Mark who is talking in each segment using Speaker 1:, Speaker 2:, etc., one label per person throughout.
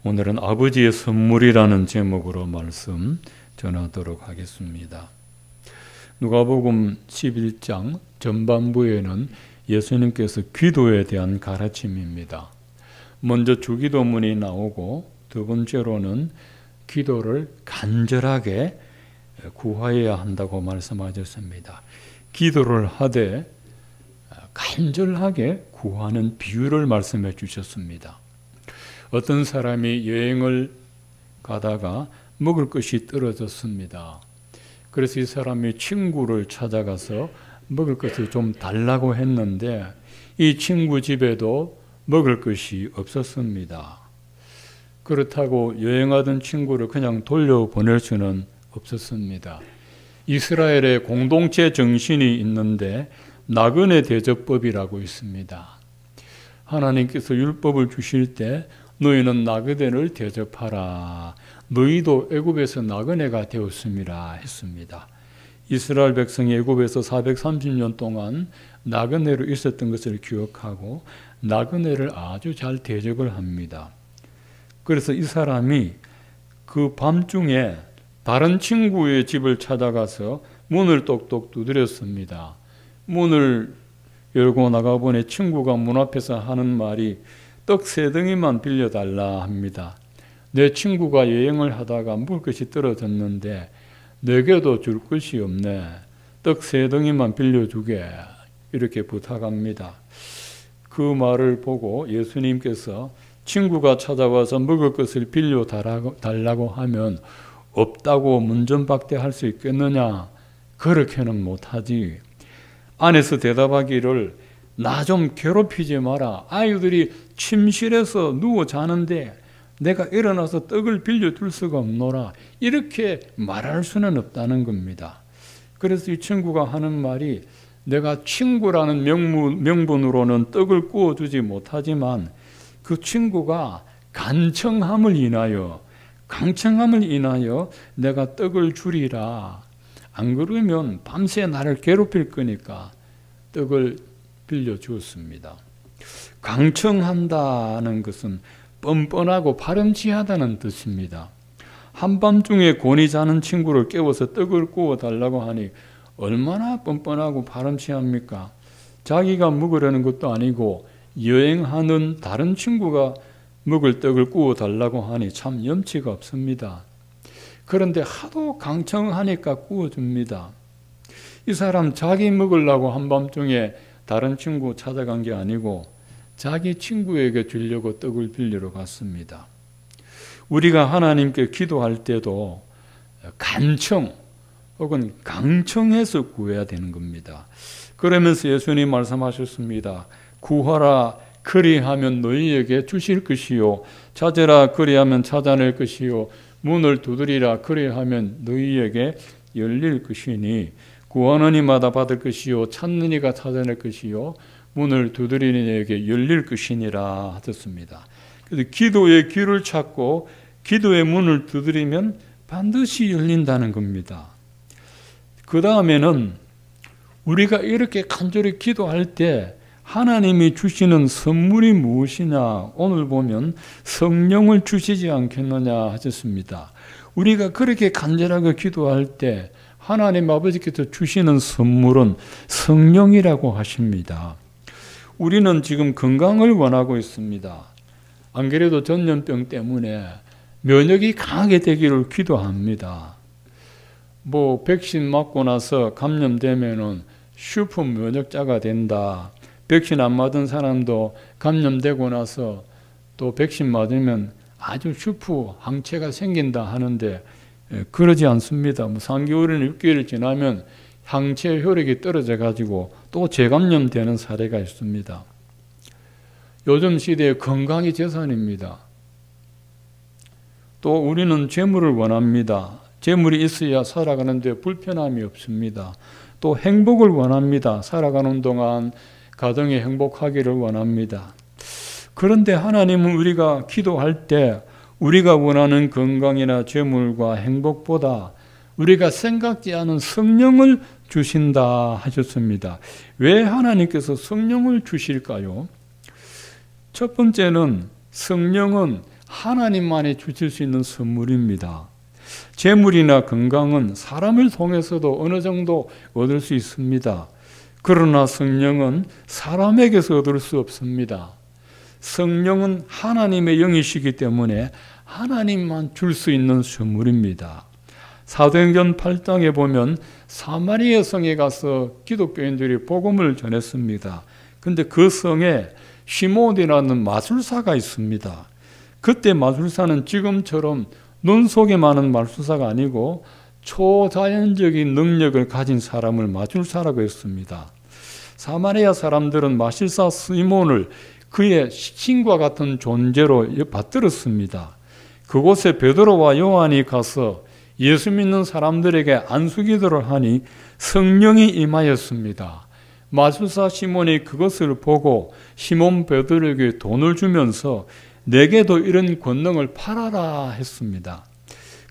Speaker 1: 오늘은 아버지의 선물이라는 제목으로 말씀 전하도록 하겠습니다. 누가복음 11장 전반부에는 예수님께서 기도에 대한 가르침입니다. 먼저 주기도문이 나오고 두 번째로는 기도를 간절하게 구하여야 한다고 말씀하셨습니다. 기도를 하되 간절하게 구하는 비유를 말씀해 주셨습니다. 어떤 사람이 여행을 가다가 먹을 것이 떨어졌습니다. 그래서 이 사람이 친구를 찾아가서 먹을 것을 좀 달라고 했는데 이 친구 집에도 먹을 것이 없었습니다. 그렇다고 여행하던 친구를 그냥 돌려보낼 수는 없었습니다. 이스라엘의 공동체 정신이 있는데 나그네 대접법이라고 있습니다. 하나님께서 율법을 주실 때 너희는 나그네를 대접하라. 너희도 애굽에서 나그네가 되었음이라 했습니다. 이스라엘 백성이 애굽에서 430년 동안 나그네로 있었던 것을 기억하고 나그네를 아주 잘 대접을 합니다. 그래서 이 사람이 그 밤중에 다른 친구의 집을 찾아가서 문을 똑똑 두드렸습니다. 문을 열고 나가보니 친구가 문 앞에서 하는 말이 떡 3덩이만 빌려달라 합니다. 내 친구가 여행을 하다가 먹을 것이 떨어졌는데 내게도 줄 것이 없네. 떡 3덩이만 빌려주게. 이렇게 부탁합니다. 그 말을 보고 예수님께서 친구가 찾아와서 먹을 것을 빌려달라고 하면 없다고 문전박대할 수 있겠느냐? 그렇게는 못하지. 안에서 대답하기를 나 좀 괴롭히지 마라. 아이들이 침실에서 누워 자는데 내가 일어나서 떡을 빌려줄 수가 없노라. 이렇게 말할 수는 없다는 겁니다. 그래서 이 친구가 하는 말이 내가 친구라는 명분으로는 떡을 구워주지 못하지만 그 친구가 강청함을 인하여 내가 떡을 주리라. 안 그러면 밤새 나를 괴롭힐 거니까 떡을 빌려주었습니다. 강청한다는 것은 뻔뻔하고 파렴치하다는 뜻입니다. 한밤중에 곤히 자는 친구를 깨워서 떡을 구워달라고 하니 얼마나 뻔뻔하고 파렴치합니까? 자기가 먹으려는 것도 아니고 여행하는 다른 친구가 먹을 떡을 구워달라고 하니 참 염치가 없습니다. 그런데 하도 강청하니까 구워줍니다. 이 사람 자기 먹으려고 한밤중에 다른 친구 찾아간 게 아니고 자기 친구에게 주려고 떡을 빌리러 갔습니다. 우리가 하나님께 기도할 때도 간청 혹은 강청해서 구해야 되는 겁니다. 그러면서 예수님 말씀하셨습니다. 구하라 그리하면 너희에게 주실 것이요 찾으라 그리하면 찾아낼 것이요 문을 두드리라 그리하면 너희에게 열릴 것이니 구하는 이마다 받을 것이요 찾는 이가 찾아낼 것이요 문을 두드리는 이에게 열릴 것이니라 하셨습니다. 그래서 기도의 귀를 찾고 기도의 문을 두드리면 반드시 열린다는 겁니다. 그 다음에는 우리가 이렇게 간절히 기도할 때 하나님이 주시는 선물이 무엇이냐? 오늘 보면 성령을 주시지 않겠느냐 하셨습니다. 우리가 그렇게 간절하게 기도할 때 하나님 아버지께서 주시는 선물은 성령이라고 하십니다. 우리는 지금 건강을 원하고 있습니다. 안 그래도 전염병 때문에 면역이 강하게 되기를 기도합니다. 백신 맞고 나서 감염되면은 슈퍼 면역자가 된다. 백신 안 맞은 사람도 감염되고 나서 또 백신 맞으면 아주 슈퍼 항체가 생긴다 하는데 그러지 않습니다. 3개월이나 6개월 지나면 항체 효력이 떨어져 가지고 또 재감염되는 사례가 있습니다. 요즘 시대에 건강이 재산입니다. 또 우리는 재물을 원합니다. 재물이 있어야 살아가는데 불편함이 없습니다. 또 행복을 원합니다. 살아가는 동안 가정이 행복하기를 원합니다. 그런데 하나님은 우리가 기도할 때 우리가 원하는 건강이나 재물과 행복보다 우리가 생각지 않은 성령을 주신다 하셨습니다. 왜 하나님께서 성령을 주실까요? 첫 번째는 성령은 하나님만이 주실 수 있는 선물입니다. 재물이나 건강은 사람을 통해서도 어느 정도 얻을 수 있습니다. 그러나 성령은 사람에게서 얻을 수 없습니다. 성령은 하나님의 영이시기 때문에 하나님만 줄 수 있는 선물입니다. 사도행전 8장에 보면 사마리아 성에 가서 기독교인들이 복음을 전했습니다. 근데 그 성에 시몬이라는 마술사가 있습니다. 그때 마술사는 지금처럼 눈 속에 많은 마술사가 아니고 초자연적인 능력을 가진 사람을 마술사라고 했습니다. 사마리아 사람들은 마술사 시몬을 그의 신과 같은 존재로 받들었습니다. 그곳에 베드로와 요한이 가서 예수 믿는 사람들에게 안수기도를 하니 성령이 임하였습니다. 마술사 시몬이 그것을 보고 시몬 베드로에게 돈을 주면서 내게도 이런 권능을 팔아라 했습니다.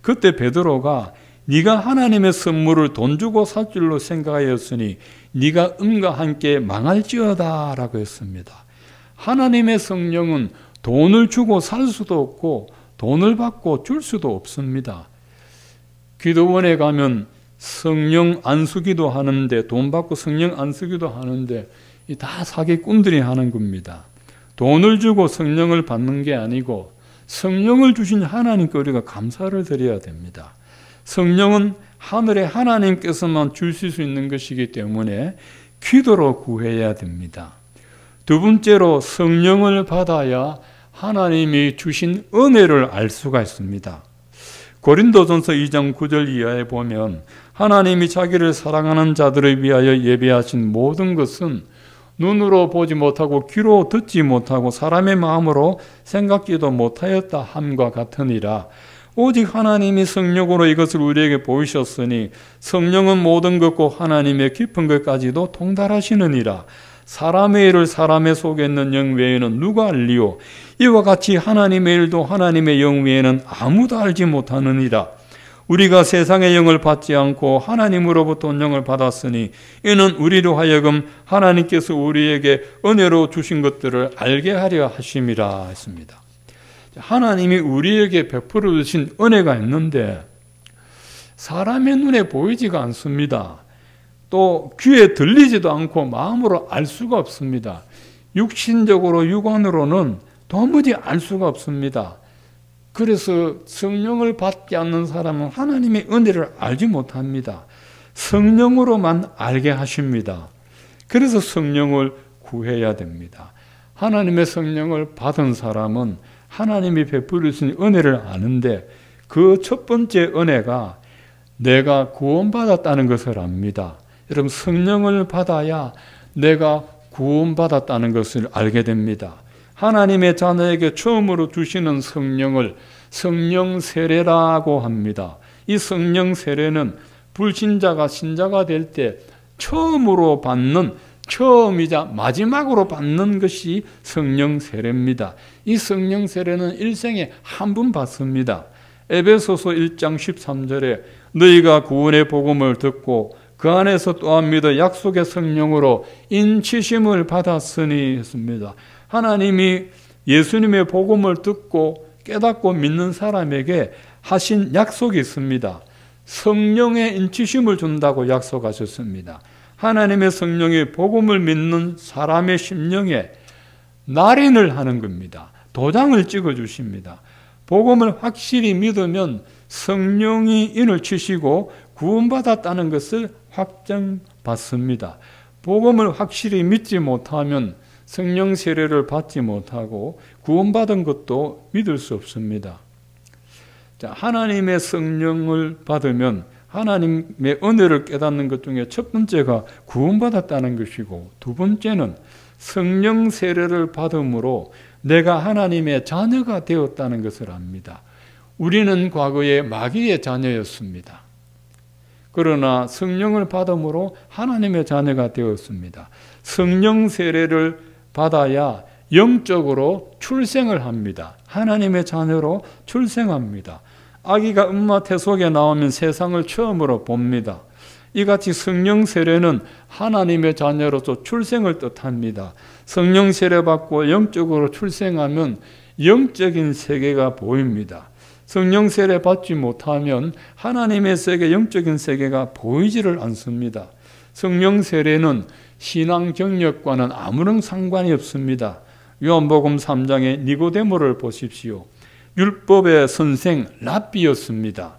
Speaker 1: 그때 베드로가 네가 하나님의 선물을 돈 주고 살 줄로 생각하였으니 네가 음과 함께 망할지어다 라고 했습니다. 하나님의 성령은 돈을 주고 살 수도 없고 돈을 받고 줄 수도 없습니다. 기도원에 가면 성령 안수기도 하는데 돈 받고 성령 안수기도 하는데 다 사기꾼들이 하는 겁니다. 돈을 주고 성령을 받는 게 아니고 성령을 주신 하나님께 우리가 감사를 드려야 됩니다. 성령은 하늘의 하나님께서만 주실 수 있는 것이기 때문에 기도로 구해야 됩니다. 두 번째로 성령을 받아야 하나님이 주신 은혜를 알 수가 있습니다. 고린도전서 2장 9절 이하에 보면 하나님이 자기를 사랑하는 자들을 위하여 예비하신 모든 것은 눈으로 보지 못하고 귀로 듣지 못하고 사람의 마음으로 생각지도 못하였다 함과 같으니라. 오직 하나님이 성령으로 이것을 우리에게 보이셨으니 성령은 모든 것고 하나님의 깊은 것까지도 통달하시느니라. 사람의 일을 사람의 속에 있는 영 외에는 누가 알리요? 이와 같이 하나님의 일도 하나님의 영 외에는 아무도 알지 못하느니라. 우리가 세상의 영을 받지 않고 하나님으로부터 영을 받았으니 이는 우리로 하여금 하나님께서 우리에게 은혜로 주신 것들을 알게 하려 하심이라 했습니다. 하나님이 우리에게 베풀어 주신 은혜가 있는데 사람의 눈에 보이지가 않습니다. 또 귀에 들리지도 않고 마음으로 알 수가 없습니다. 육신적으로 육안으로는 도무지 알 수가 없습니다. 그래서 성령을 받지 않는 사람은 하나님의 은혜를 알지 못합니다. 성령으로만 알게 하십니다. 그래서 성령을 구해야 됩니다. 하나님의 성령을 받은 사람은 하나님이 베풀어 주신 은혜를 아는데 그 첫 번째 은혜가 내가 구원받았다는 것을 압니다. 여러분 성령을 받아야 내가 구원받았다는 것을 알게 됩니다. 하나님의 자녀에게 처음으로 주시는 성령을 성령 세례라고 합니다. 이 성령 세례는 불신자가 신자가 될 때 처음으로 받는 처음이자 마지막으로 받는 것이 성령 세례입니다. 이 성령 세례는 일생에 한 번 받습니다. 에베소서 1장 13절에 너희가 구원의 복음을 듣고 그 안에서 또한 믿어 약속의 성령으로 인치심을 받았으니 했습니다. 하나님이 예수님의 복음을 듣고 깨닫고 믿는 사람에게 하신 약속이 있습니다. 성령의 인치심을 준다고 약속하셨습니다. 하나님의 성령이 복음을 믿는 사람의 심령에 날인을 하는 겁니다. 도장을 찍어 주십니다. 복음을 확실히 믿으면 성령이 인을 치시고 구원받았다는 것을 확정받습니다. 복음을 확실히 믿지 못하면 성령 세례를 받지 못하고 구원받은 것도 믿을 수 없습니다. 자, 하나님의 성령을 받으면 하나님의 은혜를 깨닫는 것 중에 첫 번째가 구원받았다는 것이고 두 번째는 성령 세례를 받음으로 내가 하나님의 자녀가 되었다는 것을 압니다. 우리는 과거에 마귀의 자녀였습니다. 그러나 성령을 받음으로 하나님의 자녀가 되었습니다. 성령 세례를 받아야 영적으로 출생을 합니다. 하나님의 자녀로 출생합니다. 아기가 엄마 태속에 나오면 세상을 처음으로 봅니다. 이같이 성령 세례는 하나님의 자녀로서 출생을 뜻합니다. 성령 세례 받고 영적으로 출생하면 영적인 세계가 보입니다. 성령 세례 받지 못하면 하나님의 세계, 영적인 세계가 보이지를 않습니다. 성령 세례는 신앙 경력과는 아무런 상관이 없습니다. 요한복음 3장의 니고데모를 보십시오. 율법의 선생 랍비였습니다.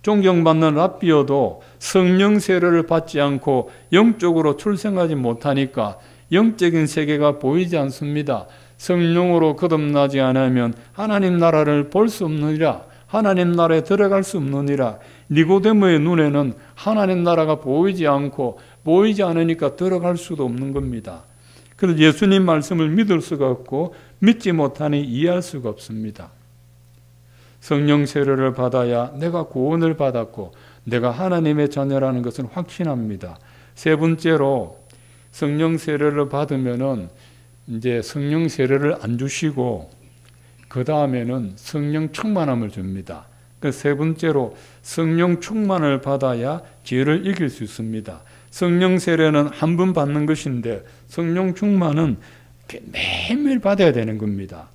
Speaker 1: 존경받는 랍비여도 성령 세례를 받지 않고 영적으로 출생하지 못하니까 영적인 세계가 보이지 않습니다. 성령으로 거듭나지 않으면 하나님 나라를 볼 수 없느니라. 하나님 나라에 들어갈 수 없느니라. 니고데모의 눈에는 하나님 나라가 보이지 않고 보이지 않으니까 들어갈 수도 없는 겁니다. 그래서 예수님 말씀을 믿을 수가 없고 믿지 못하니 이해할 수가 없습니다. 성령 세례를 받아야 내가 구원을 받았고 내가 하나님의 자녀라는 것을 확신합니다. 세 번째로 성령 세례를 받으면은 이제 성령 세례를 안 주시고 그 다음에는 성령 충만함을 줍니다. 그 세 번째로 성령 충만을 받아야 죄를 이길 수 있습니다. 성령 세례는 한 번 받는 것인데 성령 충만은 매일매일 받아야 되는 겁니다.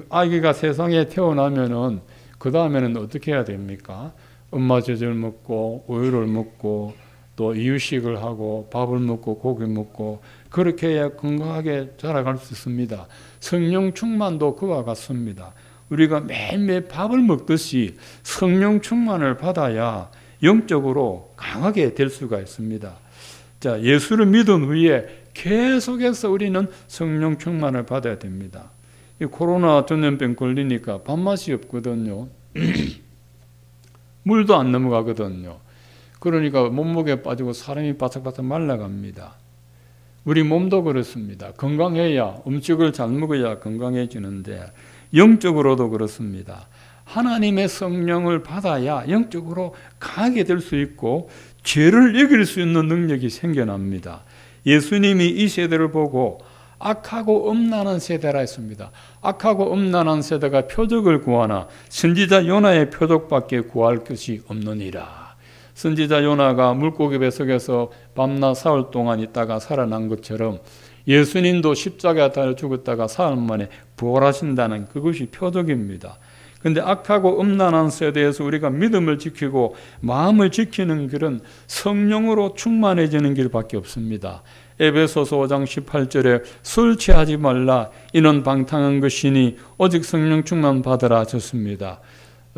Speaker 1: 아기가 세상에 태어나면은 그 다음에는 어떻게 해야 됩니까? 엄마 젖을 먹고 우유를 먹고 또 이유식을 하고 밥을 먹고 고기 먹고 그렇게 해야 건강하게 자라갈 수 있습니다. 성령 충만도 그와 같습니다. 우리가 매일매일 밥을 먹듯이 성령 충만을 받아야 영적으로 강하게 될 수가 있습니다. 자, 예수를 믿은 후에 계속해서 우리는 성령 충만을 받아야 됩니다. 이 코로나 전염병 걸리니까 밥맛이 없거든요. 물도 안 넘어가거든요. 그러니까 몸무게 빠지고 사람이 바삭바삭 말라갑니다. 우리 몸도 그렇습니다. 건강해야, 음식을 잘 먹어야 건강해지는데 영적으로도 그렇습니다. 하나님의 성령을 받아야 영적으로 강하게 될 수 있고 죄를 이길 수 있는 능력이 생겨납니다. 예수님이 이 세대를 보고 악하고 음란한 세대라 했습니다. 악하고 음란한 세대가 표적을 구하나 선지자 요나의 표적밖에 구할 것이 없느니라. 선지자 요나가 물고기 뱃속에서 밤낮 사흘 동안 있다가 살아난 것처럼 예수님도 십자가에 달려 죽었다가 사흘 만에 부활하신다는 그것이 표적입니다. 그런데 악하고 음란한 세대에서 우리가 믿음을 지키고 마음을 지키는 길은 성령으로 충만해지는 길밖에 없습니다. 에베소서 5장 18절에 술 취하지 말라 이는 방탕한 것이니 오직 성령 충만 받으라 하셨습니다.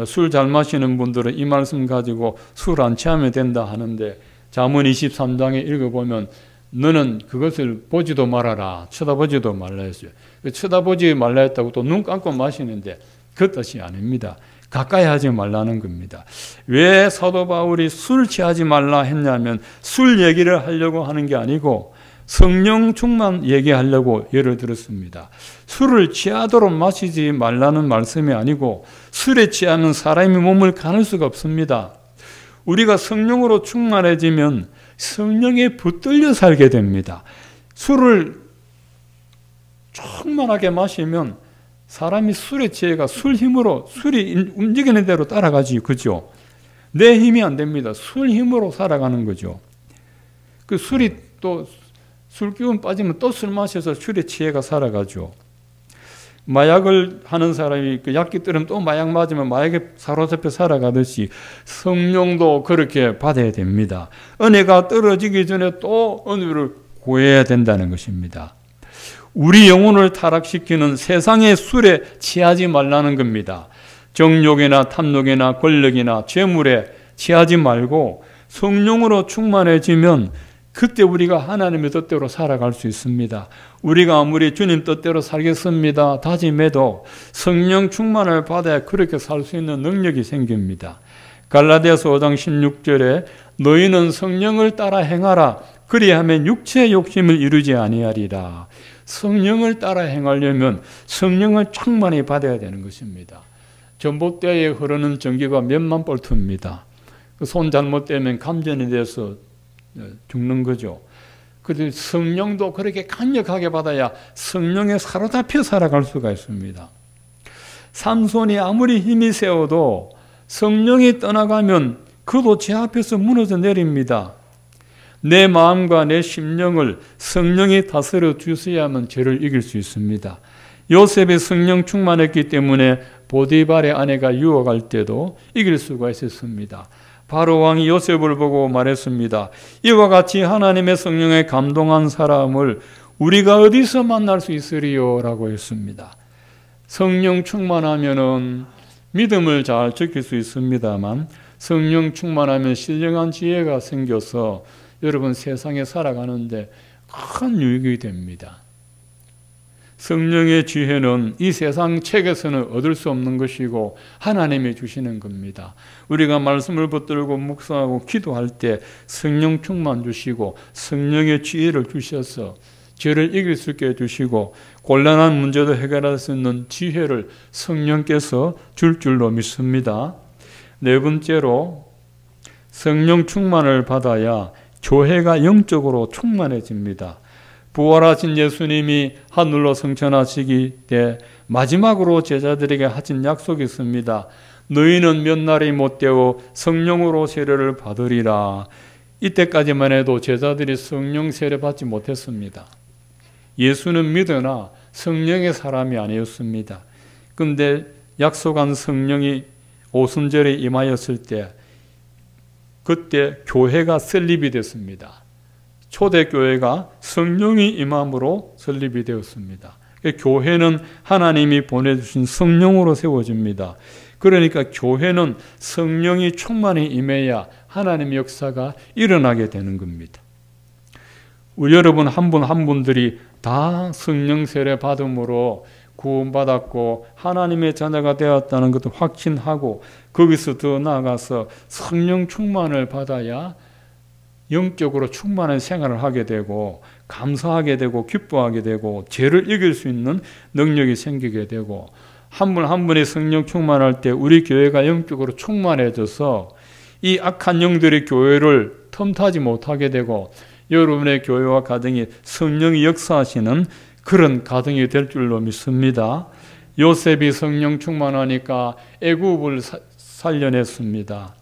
Speaker 1: 술 잘 마시는 분들은 이 말씀 가지고 술 안 취하면 된다 하는데 잠언 23장에 읽어보면 너는 그것을 보지도 말아라 쳐다보지도 말라 했어요. 쳐다보지 말라 했다고 또 눈 감고 마시는데 그 뜻이 아닙니다. 가까이 하지 말라는 겁니다. 왜 사도 바울이 술 취하지 말라 했냐면 술 얘기를 하려고 하는 게 아니고 성령 충만 얘기하려고 예를 들었습니다. 술을 취하도록 마시지 말라는 말씀이 아니고 술에 취하면 사람이 몸을 가눌 수가 없습니다. 우리가 성령으로 충만해지면 성령에 붙들려 살게 됩니다. 술을 충만하게 마시면 사람이 술에 취해가 술 힘으로 술이 움직이는 대로 따라가지 그죠? 내 힘이 안 됩니다. 술 힘으로 살아가는 거죠. 그 술이 또 술 기운 빠지면 또 술 마셔서 술에 취해가 살아가죠. 마약을 하는 사람이 그 약기 들으면 또 마약 맞으면 마약에 사로잡혀 살아가듯이 성령도 그렇게 받아야 됩니다. 은혜가 떨어지기 전에 또 은혜를 구해야 된다는 것입니다. 우리 영혼을 타락시키는 세상의 술에 취하지 말라는 겁니다. 정욕이나 탐욕이나 권력이나 재물에 취하지 말고 성령으로 충만해지면 그때 우리가 하나님의 뜻대로 살아갈 수 있습니다. 우리가 아무리 주님 뜻대로 살겠습니다 다짐해도 성령 충만을 받아야 그렇게 살 수 있는 능력이 생깁니다. 갈라디아서 5장 16절에 너희는 성령을 따라 행하라 그리하면 육체의 욕심을 이루지 아니하리라. 성령을 따라 행하려면 성령을 충만히 받아야 되는 것입니다. 전봇대에 흐르는 전기가 몇만 볼트입니다. 손 잘못되면 감전이 돼서 죽는 거죠. 그런데 성령도 그렇게 강력하게 받아야 성령에 사로잡혀 살아갈 수가 있습니다. 삼손이 아무리 힘이 세워도 성령이 떠나가면 그도 제 앞에서 무너져 내립니다. 내 마음과 내 심령을 성령이 다스려 주셔야만 죄를 이길 수 있습니다. 요셉이 성령 충만했기 때문에 보디발의 아내가 유혹할 때도 이길 수가 있었습니다. 바로 왕이 요셉을 보고 말했습니다. 이와 같이 하나님의 성령에 감동한 사람을 우리가 어디서 만날 수 있으리요? 라고 했습니다. 성령 충만하면은 믿음을 잘 지킬 수 있습니다만 성령 충만하면 신령한 지혜가 생겨서 여러분 세상에 살아가는데 큰 유익이 됩니다. 성령의 지혜는 이 세상 책에서는 얻을 수 없는 것이고 하나님이 주시는 겁니다. 우리가 말씀을 붙들고 묵상하고 기도할 때 성령 충만 주시고 성령의 지혜를 주셔서 죄를 이길 수 있게 해주시고 곤란한 문제도 해결할 수 있는 지혜를 성령께서 줄 줄로 믿습니다. 네 번째로 성령 충만을 받아야 교회가 영적으로 충만해집니다. 부활하신 예수님이 하늘로 승천하시기 때 마지막으로 제자들에게 하신 약속이 있습니다. 너희는 몇 날이 못되어 성령으로 세례를 받으리라. 이때까지만 해도 제자들이 성령 세례 받지 못했습니다. 예수는 믿으나 성령의 사람이 아니었습니다. 그런데 약속한 성령이 오순절에 임하였을 때 그때 교회가 설립이 됐습니다. 초대교회가 성령이 임함으로 설립이 되었습니다. 교회는 하나님이 보내주신 성령으로 세워집니다. 그러니까 교회는 성령이 충만히 임해야 하나님의 역사가 일어나게 되는 겁니다. 우리 여러분 한 분 한 분들이 다 성령 세례 받음으로 구원받았고 하나님의 자녀가 되었다는 것도 확신하고 거기서 더 나아가서 성령 충만을 받아야 영적으로 충만한 생활을 하게 되고 감사하게 되고 기뻐하게 되고 죄를 이길 수 있는 능력이 생기게 되고 한 분 한 분이 성령 충만할 때 우리 교회가 영적으로 충만해져서 이 악한 영들이 교회를 틈타지 못하게 되고 여러분의 교회와 가정이 성령이 역사하시는 그런 가정이 될 줄로 믿습니다. 요셉이 성령 충만하니까 애굽을 살려냈습니다.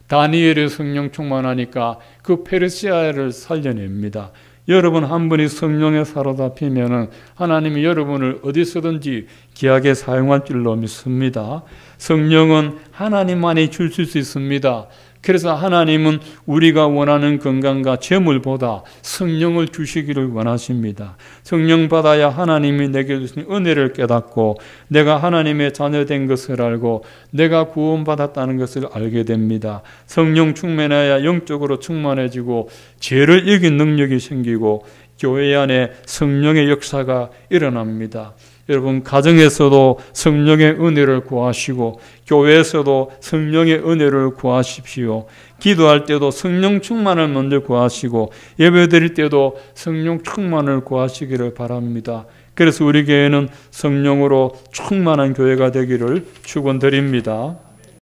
Speaker 1: 다니엘이 성령 충만하니까 그 페르시아를 살려냅니다. 여러분 한 분이 성령에 사로잡히면은 하나님이 여러분을 어디서든지 귀하게 사용할 줄로 믿습니다. 성령은 하나님만이 주실 수 있습니다. 그래서 하나님은 우리가 원하는 건강과 재물보다 성령을 주시기를 원하십니다. 성령 받아야 하나님이 내게 주신 은혜를 깨닫고 내가 하나님의 자녀된 것을 알고 내가 구원받았다는 것을 알게 됩니다. 성령 충만해야 영적으로 충만해지고 죄를 이긴 능력이 생기고 교회 안에 성령의 역사가 일어납니다. 여러분 가정에서도 성령의 은혜를 구하시고 교회에서도 성령의 은혜를 구하십시오. 기도할 때도 성령 충만을 먼저 구하시고 예배드릴 때도 성령 충만을 구하시기를 바랍니다. 그래서 우리 교회는 성령으로 충만한 교회가 되기를 축원드립니다.